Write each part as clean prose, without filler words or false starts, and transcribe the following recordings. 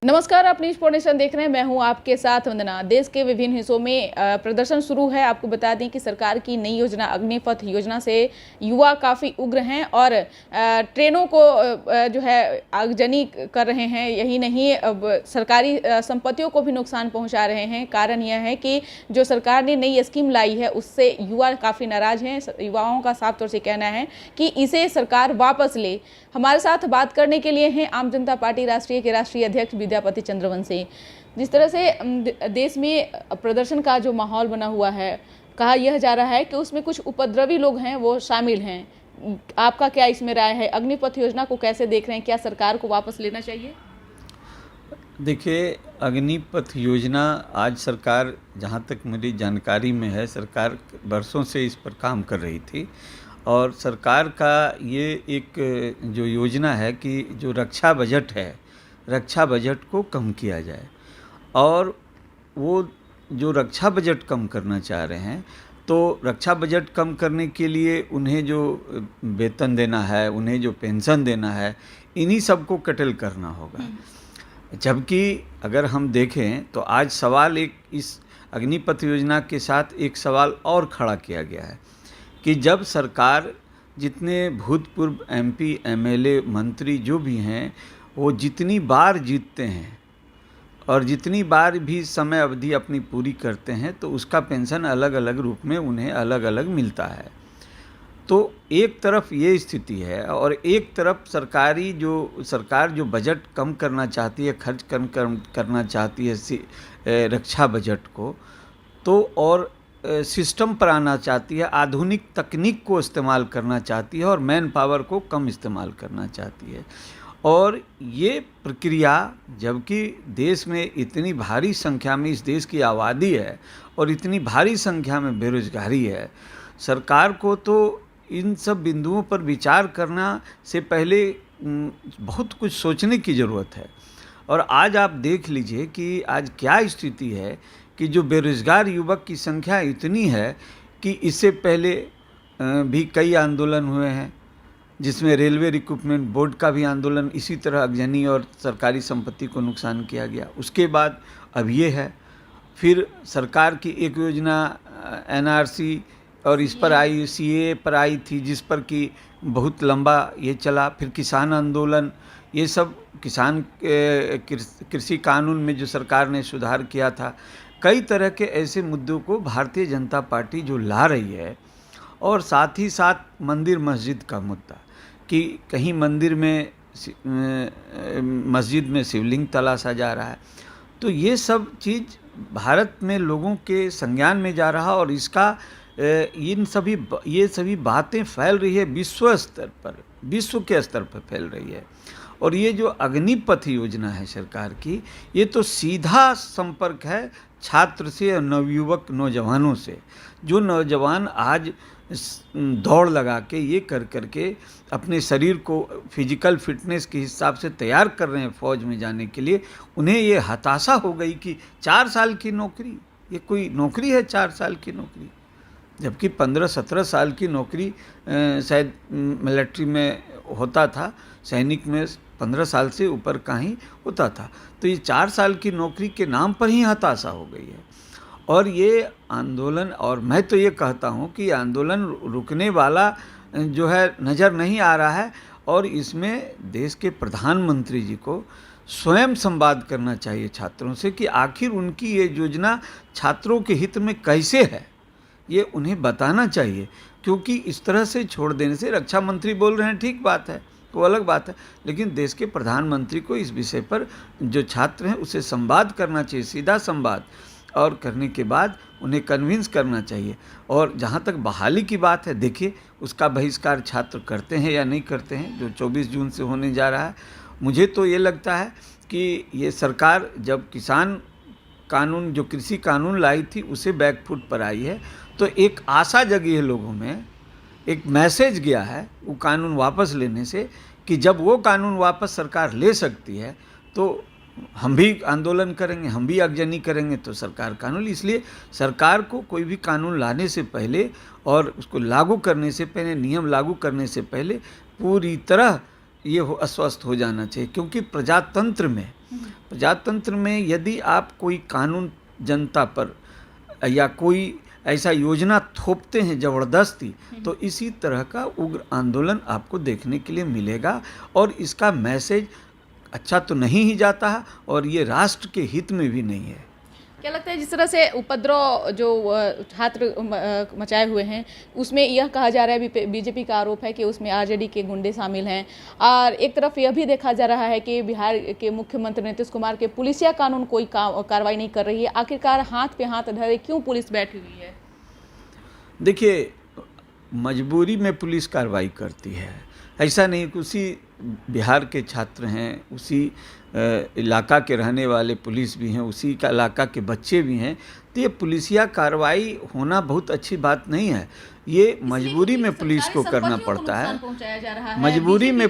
नमस्कार, आप news nation देख रहे हैं। मैं हूं आपके साथ वंदना। देश के विभिन्न हिस्सों में प्रदर्शन शुरू है। आपको बता दें कि सरकार की नई योजना अग्निपथ योजना से युवा काफ़ी उग्र हैं और ट्रेनों को जो है आगजनी कर रहे हैं। यही नहीं, अब सरकारी संपत्तियों को भी नुकसान पहुंचा रहे हैं। कारण यह है कि जो सरकार ने नई स्कीम लाई है उससे युवा काफ़ी नाराज हैं। युवाओं का साफ तौर से कहना है कि इसे सरकार वापस ले। हमारे साथ बात करने के लिए हैं आम जनता पार्टी राष्ट्रीय के राष्ट्रीय अध्यक्ष विद्यापति चंद्रवंशी। जिस तरह से देश में प्रदर्शन का जो माहौल बना हुआ है, कहा यह जा रहा है कि उसमें कुछ उपद्रवी लोग हैं, वो शामिल हैं। आपका क्या इसमें राय है? अग्निपथ योजना को कैसे देख रहे हैं? क्या सरकार को वापस लेना चाहिए? देखिए, अग्निपथ योजना आज सरकार, जहाँ तक मेरी जानकारी में है, सरकार बरसों से इस पर काम कर रही थी। और सरकार का ये एक जो योजना है कि जो रक्षा बजट है, रक्षा बजट को कम किया जाए। और वो जो रक्षा बजट कम करना चाह रहे हैं, तो रक्षा बजट कम करने के लिए उन्हें जो वेतन देना है, उन्हें जो पेंशन देना है, इन्हीं सब को कटल करना होगा। जबकि अगर हम देखें तो आज सवाल एक इस अग्निपथ योजना के साथ एक सवाल और खड़ा किया गया है कि जब सरकार, जितने भूतपूर्व एमपी, एमएलए, मंत्री जो भी हैं, वो जितनी बार जीतते हैं और जितनी बार भी समय अवधि अपनी पूरी करते हैं, तो उसका पेंशन अलग अलग रूप में उन्हें अलग अलग मिलता है। तो एक तरफ ये स्थिति है और एक तरफ सरकार जो बजट कम करना चाहती है, खर्च करना चाहती है रक्षा बजट को, तो और सिस्टम पर आना चाहती है, आधुनिक तकनीक को इस्तेमाल करना चाहती है और मैन पावर को कम इस्तेमाल करना चाहती है। और ये प्रक्रिया, जबकि देश में इतनी भारी संख्या में इस देश की आबादी है और इतनी भारी संख्या में बेरोजगारी है, सरकार को तो इन सब बिंदुओं पर विचार करना से पहले बहुत कुछ सोचने की ज़रूरत है। और आज आप देख लीजिए कि आज क्या स्थिति है कि जो बेरोजगार युवक की संख्या इतनी है कि इससे पहले भी कई आंदोलन हुए हैं, जिसमें रेलवे रिक्रूटमेंट बोर्ड का भी आंदोलन इसी तरह आगजनी और सरकारी संपत्ति को नुकसान किया गया। उसके बाद अब ये है, फिर सरकार की एक योजना एनआरसी और इस पर आई, सीए पर आई थी, जिस पर कि बहुत लंबा ये चला। फिर किसान आंदोलन, ये सब किसान कृषि कानून में जो सरकार ने सुधार किया था, कई तरह के ऐसे मुद्दों को भारतीय जनता पार्टी जो ला रही है। और साथ ही साथ मंदिर मस्जिद का मुद्दा कि कहीं मंदिर में मस्जिद में शिवलिंग तलाशा जा रहा है, तो ये सब चीज़ भारत में लोगों के संज्ञान में जा रहा और इसका ये सभी बातें फैल रही है विश्व स्तर पर, विश्व के स्तर पर फैल रही है। और ये जो अग्निपथ योजना है सरकार की, ये तो सीधा संपर्क है छात्र से और नवयुवक नौजवानों से। जो नौजवान आज दौड़ लगा के ये कर के अपने शरीर को फिजिकल फिटनेस के हिसाब से तैयार कर रहे हैं फौज में जाने के लिए, उन्हें ये हताशा हो गई कि 4 साल की नौकरी, ये कोई नौकरी है 4 साल की नौकरी? जबकि 15-17 साल की नौकरी शायद मिलिट्री में होता था, सैनिक में 15 साल से ऊपर का ही होता था। तो ये 4 साल की नौकरी के नाम पर ही हताशा हो गई है। और ये आंदोलन, और मैं तो ये कहता हूँ कि आंदोलन रुकने वाला जो है नज़र नहीं आ रहा है। और इसमें देश के प्रधानमंत्री जी को स्वयं संवाद करना चाहिए छात्रों से कि आखिर उनकी ये योजना छात्रों के हित में कैसे है, ये उन्हें बताना चाहिए। क्योंकि इस तरह से छोड़ देने से, रक्षा मंत्री बोल रहे हैं, ठीक बात है, वो अलग बात है, लेकिन देश के प्रधानमंत्री को इस विषय पर जो छात्र हैं उसे संवाद करना चाहिए, सीधा संवाद, और करने के बाद उन्हें कन्विंस करना चाहिए। और जहाँ तक बहाली की बात है, देखिए उसका बहिष्कार छात्र करते हैं या नहीं करते हैं, जो 24 जून से होने जा रहा है। मुझे तो ये लगता है कि ये सरकार जब किसान कानून, जो कृषि कानून लाई थी, उसे बैकफुट पर आई है, तो एक आशा जगी है लोगों में, एक मैसेज गया है वो कानून वापस लेने से कि जब वो कानून वापस सरकार ले सकती है तो हम भी आंदोलन करेंगे, हम भी आगजनी करेंगे। तो सरकार कानून, इसलिए सरकार को कोई भी कानून लाने से पहले और उसको लागू करने से पहले, नियम लागू करने से पहले पूरी तरह ये अस्वस्थ हो जाना चाहिए, क्योंकि प्रजातंत्र में यदि आप कोई कानून जनता पर या कोई ऐसा योजना थोपते हैं ज़बरदस्ती, तो इसी तरह का उग्र आंदोलन आपको देखने के लिए मिलेगा और इसका मैसेज अच्छा तो नहीं ही जाता है और ये राष्ट्र के हित में भी नहीं है। क्या लगता है जिस तरह से उपद्रव जो छात्र मचाए हुए हैं, उसमें यह कहा जा रहा है, बीजेपी का आरोप है कि उसमें आरजेडी के गुंडे शामिल हैं, और एक तरफ यह भी देखा जा रहा है कि बिहार के मुख्यमंत्री नीतीश कुमार के पुलिसिया कानून कोई कार्रवाई नहीं कर रही है। आखिरकार हाथ पे हाथ धरे क्यों पुलिस बैठी हुई है? देखिए, मजबूरी में पुलिस कार्रवाई करती है, ऐसा नहीं कि उसी बिहार के छात्र हैं, उसी इलाका के रहने वाले पुलिस भी हैं, उसी का इलाका के बच्चे भी हैं, तो ये पुलिसिया कार्रवाई होना बहुत अच्छी बात नहीं है। ये मजबूरी में पुलिस को करना पड़ता है, मजबूरी में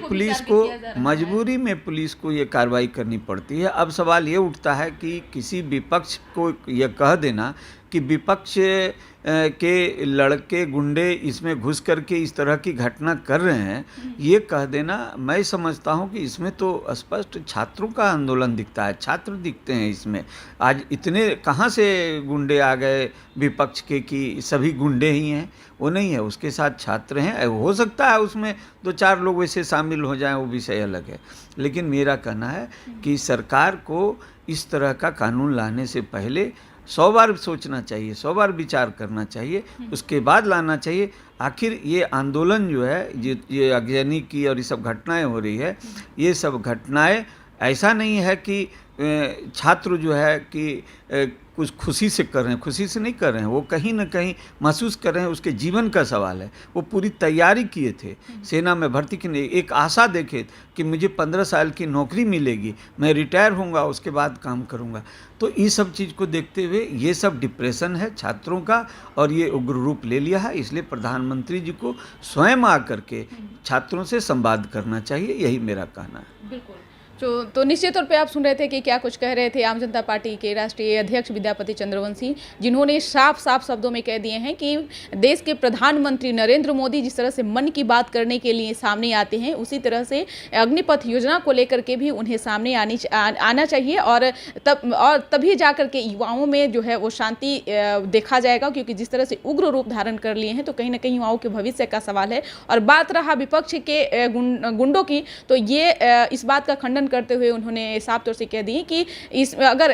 पुलिस को ये कार्रवाई करनी पड़ती है। अब सवाल ये उठता है कि किसी विपक्ष को यह कह देना कि विपक्ष के लड़के गुंडे इसमें घुस करके इस तरह की घटना कर रहे हैं, ये कह देना, मैं समझता हूँ कि इसमें तो स्पष्ट छात्रों का आंदोलन दिखता है, छात्र दिखते हैं इसमें। आज इतने कहाँ से गुंडे आ गए विपक्ष के कि सभी गुंडे ही हैं? वो नहीं है, उसके साथ छात्र हैं। हो सकता है उसमें 2-4 लोग वैसे शामिल हो जाएं, वो विषय अलग है, लेकिन मेरा कहना है कि सरकार को इस तरह का कानून लाने से पहले 100 बार सोचना चाहिए, 100 बार विचार करना चाहिए, उसके बाद लाना चाहिए। आखिर ये आंदोलन जो है, ये अगजनी की और ये सब घटनाएं हो रही है, ये सब घटनाएं ऐसा नहीं है कि छात्र जो है कि कुछ खुशी से कर रहे हैं, खुशी से नहीं कर रहे हैं, वो कहीं ना कहीं महसूस कर रहे हैं, उसके जीवन का सवाल है। वो पूरी तैयारी किए थे, सेना में भर्ती की एक आशा देखे कि मुझे 15 साल की नौकरी मिलेगी, मैं रिटायर होऊंगा, उसके बाद काम करूंगा। तो ये सब चीज़ को देखते हुए ये सब डिप्रेशन है छात्रों का और ये उग्र रूप ले लिया है। इसलिए प्रधानमंत्री जी को स्वयं आकर के छात्रों से संवाद करना चाहिए, यही मेरा कहना है। बिल्कुल। तो निश्चित तौर पे आप सुन रहे थे कि क्या कुछ कह रहे थे आम जनता पार्टी के राष्ट्रीय अध्यक्ष विद्यापति चंद्रवंशी, जिन्होंने साफ साफ शब्दों में कह दिए हैं कि देश के प्रधानमंत्री नरेंद्र मोदी जिस तरह से मन की बात करने के लिए सामने आते हैं, उसी तरह से अग्निपथ योजना को लेकर के भी उन्हें सामने आना चाहिए, और तभी जाकर के युवाओं में जो है वो शांति देखा जाएगा, क्योंकि जिस तरह से उग्र रूप धारण कर लिए हैं तो कहीं ना कहीं युवाओं के भविष्य का सवाल है। और बात रहा विपक्ष के गुंडों की, तो ये इस बात का खंडन करते हुए उन्होंने साफ तौर से कह दी कि अगर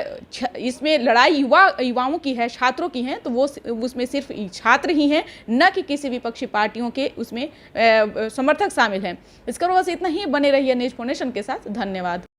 इसमें लड़ाई युवाओं की है, छात्रों की है, तो वो उसमें सिर्फ छात्र ही हैं, न कि किसी विपक्षी पार्टियों के उसमें समर्थक शामिल हैं। इसका बस इतना ही। बने रहिए न्यूज़ फाउंडेशन के साथ। धन्यवाद।